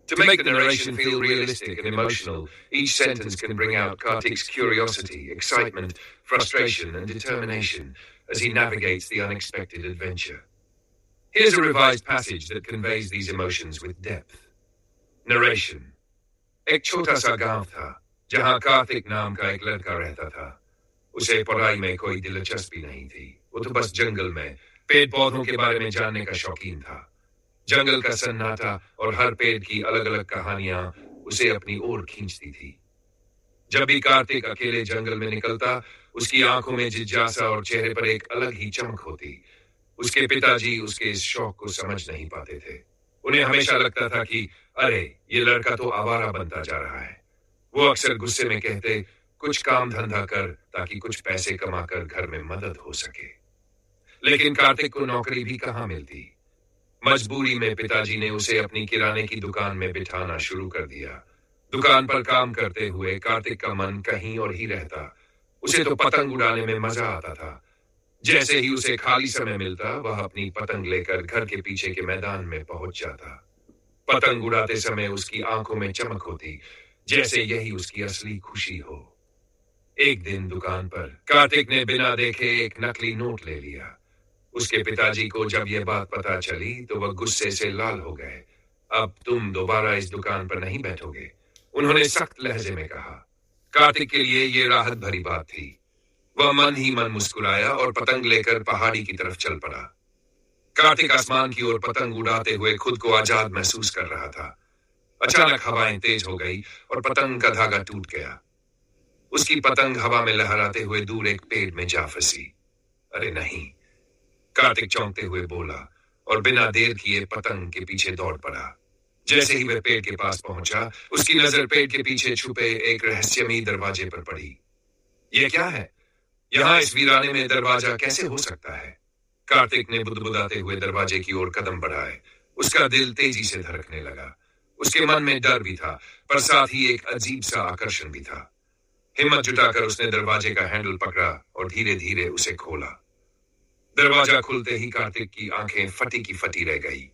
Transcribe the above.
To make the narration feel realistic and emotional, each sentence can bring out Kartik's curiosity, excitement, frustration, and determination as he navigates the unexpected adventure. Here's a revised passage that conveys these emotions with depth. Narration. एक छोटा सा गांव था जहां कार्तिक नाम का एक लड़का रहता था। उसे पढ़ाई में कोई दिलचस्पी नहीं थी। वो तो बस जंगल में पेड़ पौधों के बारे में जानने का शौकीन था। जंगल का सन्नाटा और हर पेड़ की अलग-अलग कहानियां उसे अपनी ओर खींचती थी। जब भी कार्तिक अकेले जंगल में निकलता, उसकी आंखों में जिज्ञासा और चेहरे पर एक अलग ही चमक होती। उसके पिताजी उसके इस शौक को समझ नहीं पाते थे। उन्हें हमेशा लगता था कि अरे, ये लड़का तो आवारा बनता जा रहा है। वो अक्सर गुस्से में कहते, कुछ काम धंधा कर ताकि कुछ पैसे कमाकर घर में मदद हो सके। लेकिन कार्तिक को नौकरी भी कहां मिलती। मजबूरी में पिताजी ने उसे अपनी किराने की दुकान में बिठाना शुरू कर दिया। दुकान पर काम करते हुए कार्तिक का मन कहीं और ही रहता। उसे तो पतंग उड़ाने में मजा आता था। जैसे ही उसे खाली समय मिलता, वह अपनी पतंग लेकर घर के पीछे के मैदान में पहुंच जाता। पतंग उड़ाते समय उसकी आंखों में चमक होती, जैसे यही उसकी असली खुशी हो। एक दिन दुकान पर कार्तिक ने बिना देखे एक नकली नोट ले लिया। उसके पिताजी को जब यह बात पता चली तो वह गुस्से से लाल हो गए। अब तुम दोबारा इस दुकान पर नहीं बैठोगे, उन्होंने सख्त लहजे में कहा। कार्तिक के लिए यह राहत भरी बात थी। वह मन ही मन मुस्कुराया और पतंग लेकर पहाड़ी की तरफ चल पड़ा। कार्तिक आसमान की ओर पतंग उड़ाते हुए खुद को आजाद महसूस कर रहा था। अचानक हवाएं तेज हो गई और पतंग का धागा टूट गया। उसकी पतंग हवा में लहराते हुए दूर एक पेड़ में जा फंसी। अरे नहीं, कार्तिक चौंकते हुए बोला और बिना देर किए पतंग के पीछे दौड़ पड़ा। जैसे ही वह पेड़ के पास पहुंचा, उसकी नजर पेड़ के पीछे छुपे एक रहस्यमयी दरवाजे पर पड़ी। यह क्या है? यहां इस वीराने में दरवाजा कैसे हो सकता है? कार्तिक ने बुदबुदाते हुए दरवाजे की ओर कदम बढ़ाए। उसका दिल तेजी से धड़कने लगा। उसके मन में डर भी था, पर साथ ही एक अजीब सा आकर्षण भी था। हिम्मत जुटाकर उसने दरवाजे का हैंडल पकड़ा और धीरे धीरे उसे खोला। दरवाजा खुलते ही कार्तिक की आंखें फटी की फटी रह गई।